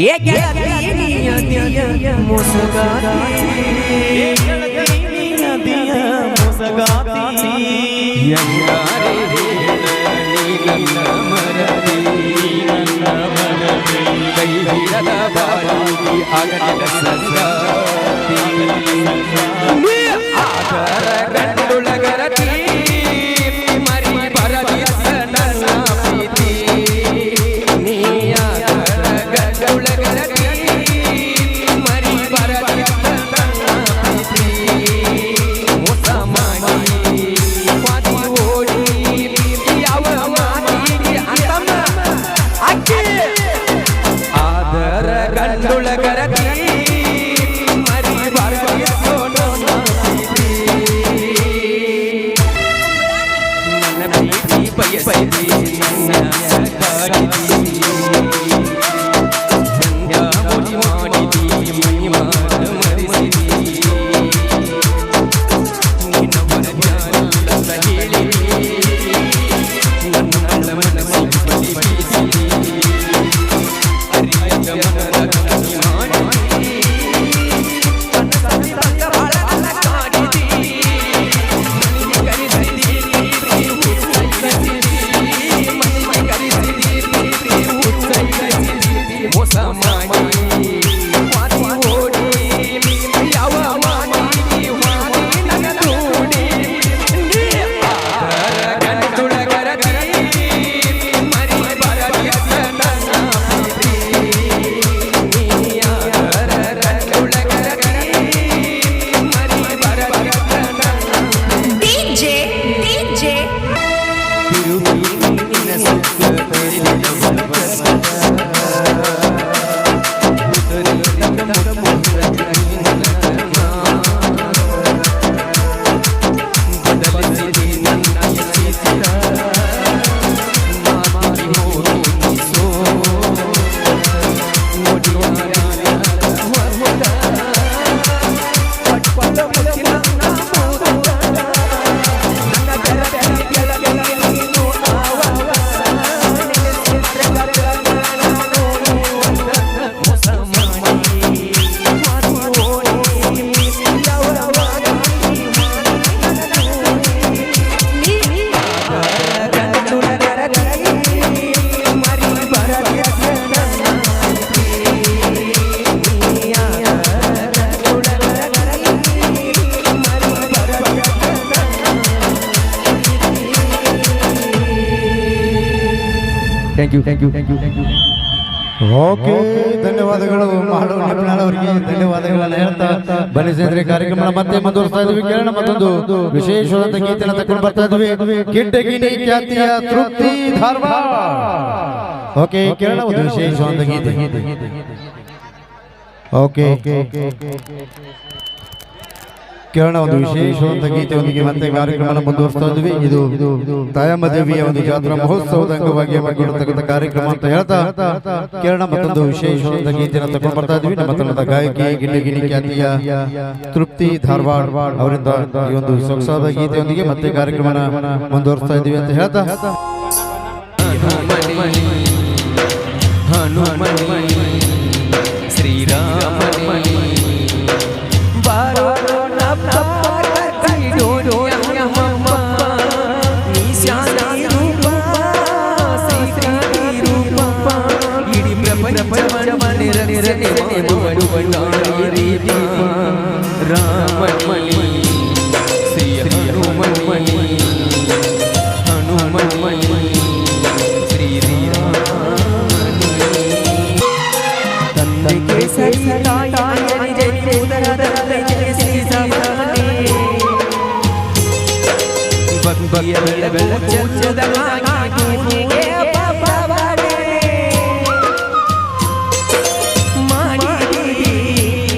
ಏ ಗೆಳತಿ ನಿಯತಿಯ ಮುಸುಗಾತಿ ಏ ಗೆಳತಿ ನಿಯತಿಯ ಮುಸುಗಾತಿ ಯಂಗಾರೆ ನೀ ನನ್ನ ಮರದಿ ಕೈ ಹಿಡದ ಬಾಯಿ ಆಗದ ಸಂಗಾತಿ ಆದರ ಗಂಡುಳಗರತಿ ಮರಿ ಬರದಿ ನನ್ನ ಪ್ರೀತಿ ನೀ ಆದರ ಗಂಡುಳಗರತಿ ಮರಿ ಬರದಿ ನನ್ನ ಪ್ರೀತಿ ಮೋಸ ಮಾಡಿ ವಾದಿ ಓಡಿ ಯಾವ ಮಾತಿಗೆ ಅಂತಮ್ಮ ಅಕ್ಕಿ ಆದರ ಗಂಡುಳಗರತಿ ಮರಿ ಬರದಿ ಬಯಸಿದಿ ನನ್ನ ಕಾಡಿದಿ ಸಂಧ್ಯಾ ಮುಡಿ ಮಾಡಿದಿ ಮಹಿಮಾನ ಮರಿಸಿದಿ ನಿನ್ನವರ ಜ್ಞಾನಲ್ಲ ಹೇಳಿದಿ ನನ್ನ ಮನಸ್ಸಿಗೆ ಬಡಿಸಿದಿ ಅರಿಯದ ಮನದ ಕಣಿ ಮಾಡಿದಿ ಕನಸಲ್ಲಿ ಬಾಳ ಕಾಡಿದಿ ಮೋಸ ಮಾಡಿ ವಾದಿ ಓಡಿ ಯಾವ ಮಾತಿಗೆ ವಾದಿ ನನ್ನ ನೋಡಿ ಗಂಡುಳಗರತಿ ಮರಿ ಬರದಿ ನನ್ನ ಪ್ರೀತಿ ಗಂಡುಳಗರತಿ ಮರಿ ಬರದಿ DJ ಥ್ಯಾಂಕ್ ಯು ಓಕೆ, ಧನ್ಯವಾದಗಳು ಮಾಡು ನಿಪುಣಾಳ್ ಅವರಿಗೆ ಧನ್ಯವಾದಗಳನ್ನು ಹೇಳ್ತಾ ಬನ್ನಿ ಸ್ನೇಹಿತರೆ, ಕಾರ್ಯಕ್ರಮ ಮತ್ತೆ ಮುಂದುವರಿಸ್ತಾ ಇದ್ವಿ. ಕೇಳೋಣ ಮತ್ತೊಂದು ವಿಶೇಷವಾದ ಗೀತೆಯನ್ನು ತಗೊಂಡು ಬರ್ತಾ ಇದ್ವಿ. ಕಿಡ್ಡಗಿನಿ ಖ್ಯಾತಿಯ ತೃಪ್ತಿ ಧಾರವಾಡ. ಓಕೆ, ಕೇಳೋಣ ಒಂದು ವಿಶೇಷವಾದ ಗೀತೆ. ಓಕೆ, ಕೇಳೋಣ ಒಂದು ವಿಶೇಷವಾದ ಗೀತೆಯೊಂದಿಗೆ ಮತ್ತೆ ಕಾರ್ಯಕ್ರಮ ಮುಂದುವರಿಸ್ತಾ ಇದ್ವಿ. ಇದು ತಾಯಮ್ಮ ದೇವಿಯ ಒಂದು ಜಾತ್ರಾ ಮಹೋತ್ಸವದ ಅಂಗವಾಗಿ ಮಾಡಿರ್ತಕ್ಕಂಥ ಕಾರ್ಯಕ್ರಮ ಅಂತ ಹೇಳ್ತಾ ಕೇಳೋಣ ಮತ್ತೊಂದು ವಿಶೇಷವಾದ ಗೀತೆಯನ್ನು ತಗೊಂಡು ಬರ್ತಾ ಇದ್ವಿ. ನಮ್ಮ ತಂಡದ ಗಾಯಕಿ ಗಿಡ್ಡಗಿನಿ ಖ್ಯಾತಿಯ ತೃಪ್ತಿ ಧಾರವಾಡ ಅವರಿಂದ ಈ ಒಂದು ಸೊಗಸಾದ ಗೀತೆಯೊಂದಿಗೆ ಮತ್ತೆ ಕಾರ್ಯಕ್ರಮ ಮುಂದುವರಿಸ್ತಾ ಇದ್ವಿ ಅಂತ ಹೇಳ್ತಾ ರಾಮಮಣಿ ಶ್ರೀ ಹನುಮನ್ಮಣಿ ಹನುಮನ್ಮಣಿ ಶ್ರೀ ತಂದೆಗೆ ಸರಿ ತಾಯಿ ಜೈ ಉದರದ ಜೈ ಶ್ರೀ ಸಾಮನೆ ಭಕ್ತಿಯ ಬೆಳ ಚಂದದ ಮಾಗಿಗೆ ಬಾಬಾಡೆ ಮಾಡಿ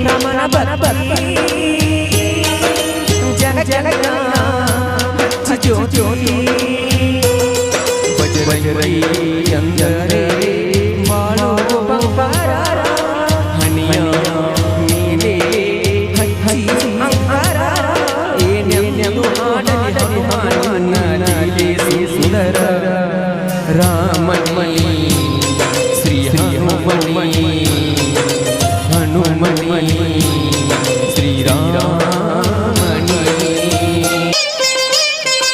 ರಮಣ ಬರಬರಿ ಜಗ ಜ್ಯೋತಿ ಬಜರಂಗಿ ಅಂದರೆ ಬಾಳೋ ಬಂಗಾರ ಹನಿಯ ನೀನೆ ಹಚ್ಚಿ ಅಂಗಾರ ಏನೆಂದು ಹಾಡಲಿ ಹನುಮಾನನಿಗೆ ಸುಂದರ ರಾಮಮಣಿ ಶ್ರೀ ಹನುಮನ್ಮಣಿ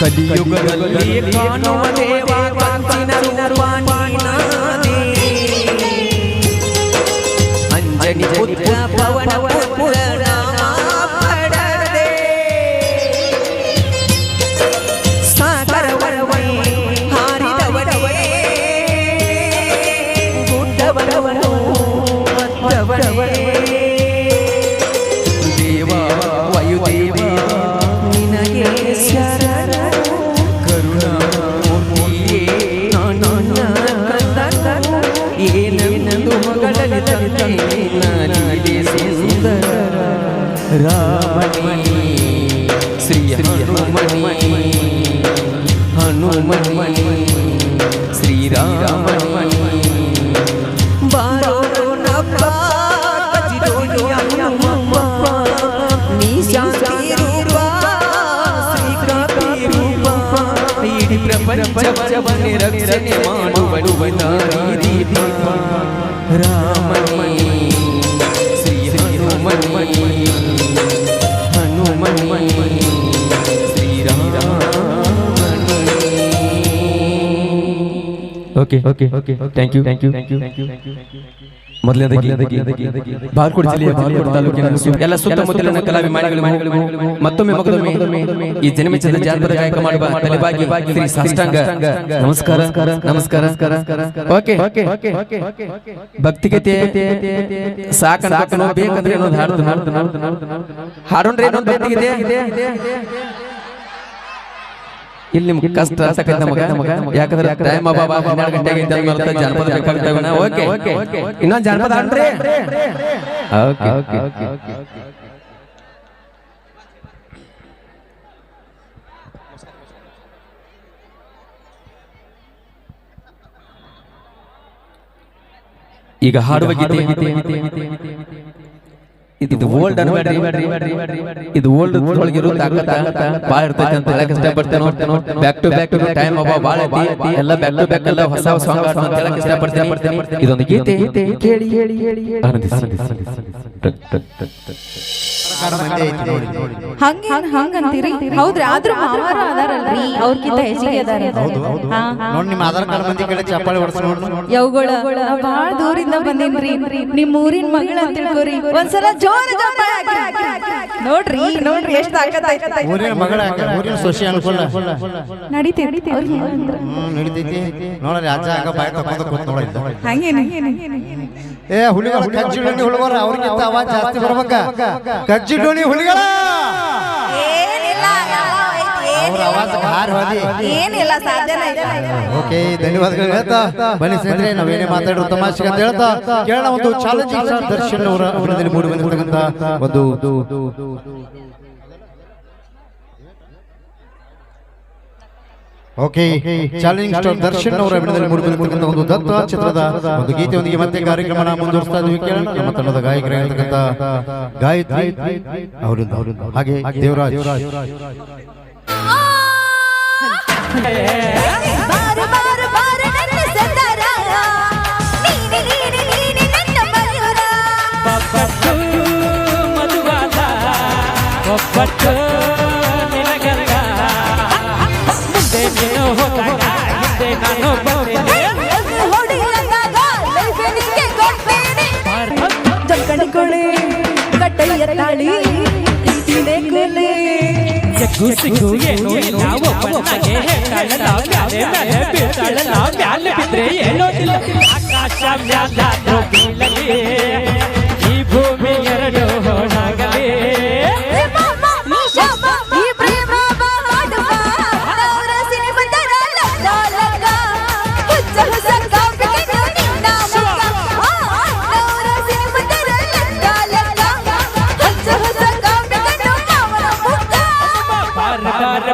ಕಲಿಯುಗದಲ್ಲಿ ಕಾಣುವ ದೇವ ಕಂಚಿನ ರೂಪ ನೀನಾದೆ. ಅಂಜನಿ ಪುತ್ರ ಪವನ ಪುರಾಣ ಪಡದೆ ಸಾಗರವರವೇ ಹಾರಿದವರವೇ ಗುಡ್ಡವರವನು ಮತ್ತವರವೇ ದೇವ ವಾಯುದೇವ ನಿನಗೆ ಶರಣ ಕರುಣಾಮೂರ್ತಿಯೇ ನನ್ನ ಕಂದ ಏನೆಂದು ಮಗಳಲ್ಲಿ ತಂದೆ ನಾನಿದೆ ಸುಂದರ ರಾಮಣಿ ಶ್ರೀ ಹನುಮಣಿ ಹನುಮಣಿ ಶ್ರೀರಾಮಣಿ ಬಾರೋ ನಪ್ಪ ಕಜಿಡೋಣಿಯ ನಮ್ಮಪ್ಪ ನೀ ಶಾಂತಿ ರೂಪ ಶ್ರೀಕಾಂತಿ ರೂಪ ಇಡೀ ಪ್ರಪಂಚವನ್ನೇ ರಕ್ಷಣೆ ಮಾಡುವ ದಾರಿ ದೀಪ ರಾಮಣಿ ಶ್ರೀ ಹನುಮಣಿ ಹನುಮಣಿ okay okay okay thank you thank you ಮೊದಲನೇದಾಗಿ ಬಾಗಲಕೋಟೆ ಜಿಲ್ಲೆಯ ಬಾಗಲಕೋಟೆ ತಾಲೂಕಿನ ಎಲ್ಲ ಸುತ್ತಮುತ್ತಲಿನ ಕಲಾಭಿಮಾನಿಗಳು ಮತ್ತೊಮ್ಮೆ ಮಗದೊಮ್ಮೆ ಈ ಜನ್ಮಚಂದ್ರ ಜಾನಪದ ಗಾಯಕ ಮಾಡುವ ತಲೆಬಾಗಿ ಶ್ರೀ ಸಾಷ್ಟಾಂಗ ನಮಸ್ಕಾರ ನಮಸ್ಕಾರ ಓಕೆ ಭಕ್ತಿಗೀತೆ ಸಾಕಣ ಬೇಕಂದ್ರೆ ಏನೋ ಹಾಡೋಣ್ರಿ ಏನೋ ಭಕ್ತಿಗೀತೆ ಇಲ್ಲಿ ನಿಮ್ಗೆ ಕಷ್ಟ ಅನ್ಸಕೈತೆ ನಮಗ ಯಾಕಂದ್ರೆ ಟೈಮ್ ಅಬಾಬ 12 ಗಂಟೆಗೆ ಇದ್ದ ಜಾನಪದ ಬೇಕಾಗ್ತಾವಣ ಓಕೆ ಇನ್ನೊಂದು ಜಾನಪದ ಹಾಡ್ರಿ ಓಕೆ ಈಗ ಹಾಡುವ ಗೀತೆ ಇದು ಓಲ್ಡ್ ಅನ್ಬೇಡ್ರಿ ಇದು ಓಲ್ಡ್ ಒಳಗಿರೋ ತಾಕತ್ತ ಬಾಳ ಇರ್ತೈತೆ ಅಂತ ಹೇಳಕ್ ಇಷ್ಟಪಡ್ತೇನೆ ಬ್ಯಾಕ್ ಟು ಬ್ಯಾಕ್ ಟೈಮ್ ಅವ ಬಾಳ ಐತಿ ಎಲ್ಲ ಬ್ಯಾಕ್ ಟು ಬ್ಯಾಕ್ ಎಲ್ಲ ಹೊಸ ಸಾಂಗ್ ಅಂತ ಹೇಳಕ್ ಇಷ್ಟಪಡ್ತೇನೆ ಇದೊಂದು ಗೀತೆ ಕೇಳಿ ಹಂಗಂತೀರಿ ಹೌದ್ರಿ ಆದ್ರೂ ಮಾವಾರ ಅದಾರಲ್ರಿ ಅವ್ರಕ್ಕಿಂತ ಹೆಚ್ಚಿಗೆ ಅದಾರ ನೋಡಿ ನಿಮ್ಮ ಆಧಾರ್ ಕಾರ್ಡ್ ಮಂದಿ ಕಡೆ ಚಪ್ಪಾಳೆ ಹೊಡ್ಸಿ ನೋಡಿ ಯವುಗಳ ಬಾಳ ದೂರಿಂದ ಬಂದೇನ್ರಿ ನಿಮ್ ಊರಿನ ಮಗಳ ಅಂತ ತಿಳ್ಕೊರಿ ಒಂದ್ಸಲ ಜೋರ ನೋಡ್ರಿ ಎಷ್ಟ್ ತಾಕತ್ ಐತೆ ಊರಿನ ಮಗಳ ಊರಿನ ಸೊಸೆ ಅನ್ಕೊಳ್ಳ ನಡೀತೈತಿ ನಡೀತೈತಿ ನೋಡ್ರಿ ಅಜ್ಜ ಆಗ ಬಾಯ್ ತಕೊಂಡ ಕೂತ್ ನೋಡಿದ್ದ ಹಂಗೇನ ಏ ಹುಲಿಗಳ ಕಜ್ಜಿಡೋಣಿ ಹುಡುಗರ ಅವ್ರಿಗಿಂತ ಆವಾಜ್ ಜಾಸ್ತಿ ಬರ್ಬೇಕ ಕಜ್ಜಿಡೋಣಿ ಹುಲಿಗಳ ಅವ್ರ ಆವಾಜ್ ಹಾರ್ ಹೋದಿ ಏನಿಲ್ಲ ಸಾಧ್ಯನೇ ಇಲ್ಲ ಓಕೆ ಧನ್ಯವಾದಗಳು ಹೇಳ್ತಾ ಬನ್ನಿ ಸ್ನೇಹಿತರೆ ನಾವೇನೇ ಮಾತಾಡೋ ತಮಾಷೆಗೆ ಅಂತ ಹೇಳ್ತಾ ಕೇಳೋಣ ಒಂದು ಚಾಲೆಂಜಿಂಗ್ ಸ್ಟಾರ್ ದರ್ಶನ್ ಅವರ ಅಭಿನಂದನೆ ಮೂಡಿ ಬಂದಿರತಕ್ಕಂತ ಒಂದು ಓಕೆ ಚಾಲೆಂಜಿಂಗ್ ಸ್ಟಾರ್ ದರ್ಶನ್ ಅವರ ಅಭಿನಂದನೆ ಮೂಡಿ ಬಂದಿರತಕ್ಕಂತ ಒಂದು ದತ್ತ ಚಿತ್ರದ ಒಂದು ಗೀತೆಯೊಂದಿಗೆ ಮತ್ತೆ ಕಾರ್ಯಕ್ರಮನ ಮುಂದುವರಿಸ್ತಾ ಇದ್ವಿ ಕೇಳೋಣ ನಮ್ಮ ತಂಡದ ಗಾಯಕರಾಗಿರ್ತಕ್ಕಂತ ಗಾಯತ್ರಿ ಅವರಿಂದ ಹಾಗೆ ದೇವರಾಜ್ ಒಬ್ಬಟ್ಟು ನಿನಗಲ್ಲ ಮುಂದೆ ನೀನು ಹೋದಾಗ ಹಿಂದೆ ನಾನು ಜಲ್ಕಣಿಕೊಳ್ಳಿ ಕಟ್ಟಯ್ಯ ತಾಳಿ ಜಗ್ಗು ಸಿಗ್ಗು ಏನು ನಾವು ಬಣ್ಣಗೆ ಕಳ್ಳನ ಮ್ಯಾಲೆ ಮ್ಯಾಲೆ ಬೀಳ್ತಾಳನ ಮ್ಯಾಲೆ ಬಿದ್ರೆ ಏನೋದಿಲ್ಲ ಆಕಾಶ ಮ್ಯಾಲಾದ್ರೂ ಬೀಳಲಿ ಈ ಭೂಮಿ ಎರಡು ಹೋಣಾಗಲಿ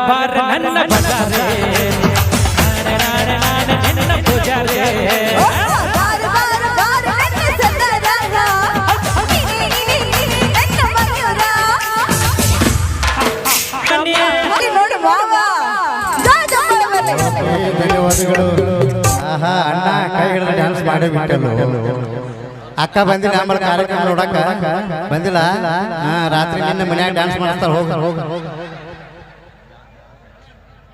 ಬಾರ ನನ್ನ ಬಜಾರೆ ನನ್ನ ಪೂಜಾರೆ ಧನ್ಯವಾದಗಳು ಆಹಾ ಅಣ್ಣ ಕೈ ಹಿಡಿದು ಡ್ಯಾನ್ಸ್ ಮಾಡೇ ಬಿಟ್ಟಲ್ಲ ಅಕ್ಕ ಬಂದಿಲ್ಲ ಆಮೇಲೆ ಕಾರ್ಯಕ್ರಮ ನೋಡಕ್ಕ ಬಂದಿಲ್ಲ ರಾತ್ರಿ ನಿನ್ನ ಮನ್ಯಾಗ ಡ್ಯಾನ್ಸ್ ಮಾಡ್ತಾರ ಹೋಗ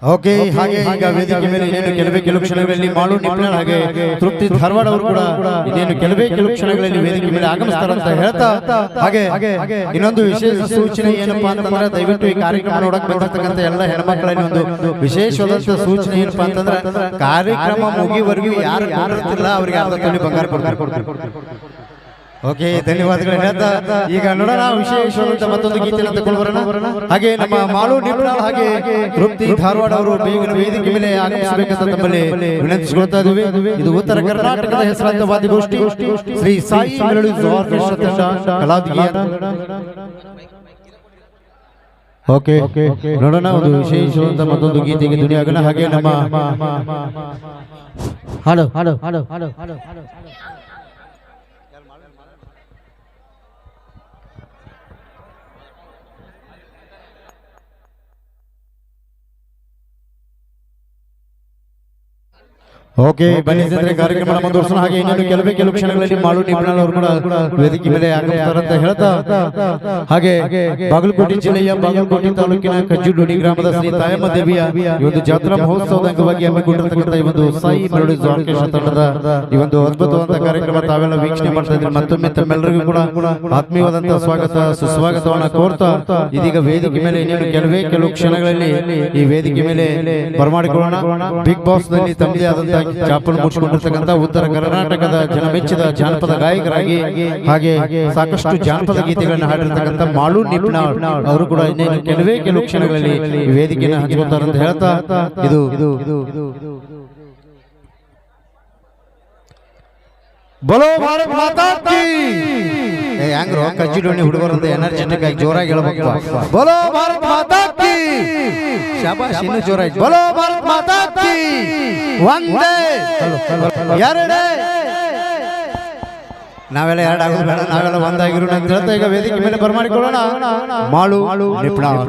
ಓಕೆ, ಹಾಗೆ ಈಗ ವೇದಿಕೆ ಮೇಲೆ ಇನ್ನೇನು ಕೆಲವೇ ಕ್ಷಣಗಳಲ್ಲಿ ಮಾಳು ನಿಪ್ನಾಳ್ ಹಾಗೆ ತೃಪ್ತಿ ಧಾರವಾಡ ಅವರು ಕೂಡ ಇನ್ನೇನು ಕೆಲವೇ ಕ್ಷಣಗಳಲ್ಲಿ ವೇದಿಕೆ ಮೇಲೆ ಆಗಮಿಸ್ತಾರೆ ಅಂತ ಹೇಳ್ತಾ, ಹಾಗೆ ಇನ್ನೊಂದು ವಿಶೇಷ ಸೂಚನೆ ಏನಪ್ಪಾ ಅಂತಂದ್ರೆ, ದಯವಿಟ್ಟು ಈ ಕಾರ್ಯಕ್ರಮ ನೋಡಕ್ ಬಂದಿರ್ತಕ್ಕಂಥ ಎಲ್ಲ ಹೆಣ್ಮಕ್ಳಲ್ಲಿ ಒಂದು ವಿಶೇಷವಾದಂತ ಸೂಚನೆ ಏನಪ್ಪಾ ಅಂತಂದ್ರೆ, ಕಾರ್ಯಕ್ರಮ ಮುಗಿವರೆಗೂ ಯಾರು ನೋಡಿರ್ತಿಲ್ಲ ಅವರಿಗೆ ಅರ್ಧ ತೊಲಿ ಬಂಗಾರ ಕೊಡ್ತಾರೆ. ಓಕೆ, ಧನ್ಯವಾದಗಳು ಹೇಳ್ತಾ ಈಗ ನೋಡೋಣ ವಿಶೇಷವಾದಂತ ಮತ್ತೊಂದು ಗೀತೆಯನ್ನು ತಗೊಂಡು ಬರೋಣ. ಹಾಗೆ ನಮ್ಮ ಮಾಳು ನಿಪ್ನಾಳ್ ಹಾಗೆ ತೃಪ್ತಿ ಧಾರವಾಡ ಅವರು ಬೇಗನೆ ವೇದಿಕೆ ಮೇಲೆ ಆಗಮಿಸಬೇಕಂತ ತಮ್ಮಲ್ಲಿ ವಿನಂತಿಸಿಕೊಳ್ತಾ ಇದ್ದೀವಿ. ಇದು ಉತ್ತರ ಕರ್ನಾಟಕದ ಹೆಸರಾಂತ ವಾದ್ಯಗೋಷ್ಠಿ ಶ್ರೀ ಸಾಯಿ ಮೆಲೋಡಿ ಆರ್ಕೆಸ್ಟ್ರಾ ತಂಡ ಕಲಾವಿದರ. ಓಕೆ, ನೋಡೋಣ ಒಂದು ವಿಶೇಷವಾದಂತ ಮತ್ತೊಂದು ಗೀತೆಗೆ ಧ್ವನಿಯಾಗೋಣ. ಹಾಗೆ ನಮ್ಮ ಹಾಡು ಓಕೆ, ಬನ್ನಿ ಜನರೇ, ಕಾರ್ಯಕ್ರಮ ಮುಂದುವರಿಸೋಣ. ಹಾಗೆ ಇನ್ನೊಂದು ಕೆಲವೇ ಕ್ಷಣಗಳಲ್ಲಿ ಮಾಳು ನಿಪ್ನಾಳ್ ಅವರು ಕೂಡ ವೇದಿಕೆ ಮೇಲೆ ಆಗಮಿಸ್ತಾರೆ ಅಂತ ಹೇಳ್ತಾ, ಹಾಗೆ ಬಾಗಲಕೋಟೆ ಜಿಲ್ಲೆಯ ಬಾಗಲಕೋಟೆ ತಾಲೂಕಿನ ಕಜ್ಜುಡೋಡಿ ಗ್ರಾಮದ ಶ್ರೀ ತಾಯಮ್ಮ ದೇವಿಯ ಈ ಒಂದು ಜಾತ್ರಾ ಮಹೋತ್ಸವದ ಅಂಗವಾಗಿ ಹಮ್ಮಿಕೊಂಡಿರ್ತಕ್ಕಂಥ ಈ ಒಂದು ಸಾಯಿ ಮೆಲೋಡಿ ಆರ್ಕೆಸ್ಟ್ರಾ ತಂಡದ ಈ ಒಂದು ಅದ್ಭುತವಾದ ಕಾರ್ಯಕ್ರಮ ತಾವೆಲ್ಲ ವೀಕ್ಷಣೆ ಮಾಡ್ತಾ ಇದ್ದೀರಿ. ಮತ್ತೊಮ್ಮೆ ತಮ್ಮೆಲ್ಲರಿಗೂ ಕೂಡ ಆತ್ಮೀಯವಾದಂತಹ ಸ್ವಾಗತ ಸುಸ್ವಾಗತವನ್ನ ಕೋರ್ತಾ, ಇದೀಗ ವೇದಿಕೆ ಮೇಲೆ ಇನ್ನೇನು ಕೆಲವು ಕ್ಷಣಗಳಲ್ಲಿ ಈ ವೇದಿಕೆ ಮೇಲೆ ಬರಮಾಡಿಕೊಳ್ಳೋಣ. ಬಿಗ್ ಬಾಸ್ ನಲ್ಲಿ ತಮ್ಮದೇ ಆದಂತಹ ಚಾಪಲ್ ಮುಚ್ಚಿಕೊಂಡಿರ್ತಕ್ಕಂಥ ಉತ್ತರ ಕರ್ನಾಟಕದ ಜನಮೆಚ್ಚಿದ ಜಾನಪದ ಗಾಯಕರಾಗಿ ಹಾಗೆ ಸಾಕಷ್ಟು ಜಾನಪದ ಗೀತೆಗಳನ್ನು ಹಾಡಿರ್ತಕ್ಕಂಥ ಮಾಳು ನಿಪ್ನಾಳ್ ಅವರು ಕೂಡ ಇನ್ನೇನು ಕೆಲವು ಕ್ಷಣಗಳಲ್ಲಿ ವೇದಿಕೆಯನ್ನು ಹಂಚ್ಕೊತಾರೆ ಅಂತ ಹೇಳ್ತಾ, ಇದು ಬಲೋ ಭಾರತ್ ಮಾತಾ ಕೀ. ಹ್ಯಾಂಗ್ರೋ ಕಜ್ಜಿಡೋಣಿ ಹುಡುಗರಂತ ಎನರ್ಜೆಟಿಕ್ ಆಗಿ ಜೋರಾಗಿ ಹೇಳ್ಬೇಕು. ಬಲೋ ಭಾರತ್ ಮಾತಾ ಕೀ. ಶಾಬಾಷ್, ಇನ್ನು ಜೋರಾಗಿ. ಬಲೋ ಭಾರತ್ ಮಾತಾ ಕೀ. ಒಂದೇ ಎರಡೇ, ನಾವೆಲ್ಲ ಎರಡಾಗೋದು ಬೇಡ, ನಾವೆಲ್ಲ ಒಂದಾಗಿರೋಣ ಅಂತ ಹೇಳ್ತಾ ಈಗ ವೇದಿಕೆ ಮೇಲೆ ಬರಮಾಡಿಕೊಳ್ಳೋಣ ಮಾಳು ನಿಪ್ನಾಳ್.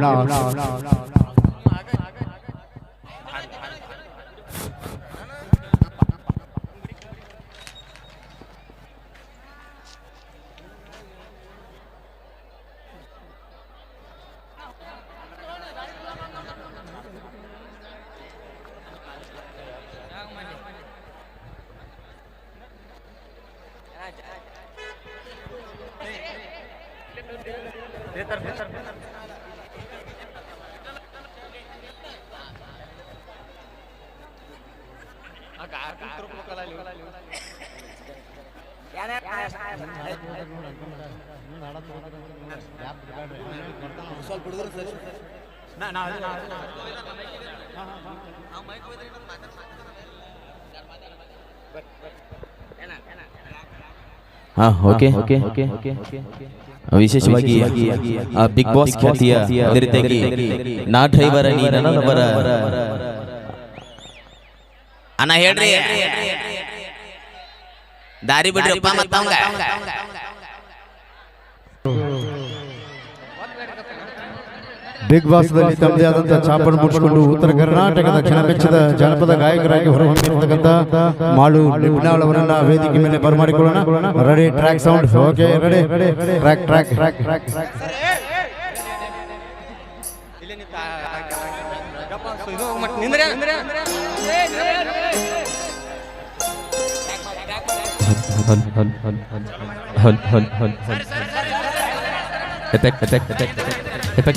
ವಿಶೇಷವಾಗಿ ಬಿಗ್ ಬಾಸ್ ಖ್ಯಾತಿಯ ಅದೇ ರೀತಿಯಾಗಿ ನಾ ಡ್ರೈವರ ನೀ ನನ್ನವರ ಅಣ್ಣ ಹೇಳ್ರಿ, ದಾರಿ ಬಿಡ್ರಪ್ಪ ಮತ್ತವಂಗ. ಬಿಗ್ ಬಾಸ್ ನಲ್ಲಿ ತಮ್ಮದೇ ಆದಂತಹ ಚಾಪಲ್ ಮುಚ್ಚಿಕೊಂಡು ಉತ್ತರ ಕರ್ನಾಟಕದ ಜನಮೆಚ್ಚಿದ ಜಾನಪದ ಗಾಯಕರಾಗಿ ಹೊರಹೊಮ್ಮಿರ್ತಕ್ಕಂಥ ಮಾಳು ನಿಪ್ನಾಳ್ ಅವರನ್ನ ವೇದಿಕೆ ಮೇಲೆ ಬರಮಾಡಿಕೊಳ್ಳೋಣ. Ready, track sound. Okay, ready, track. Attack.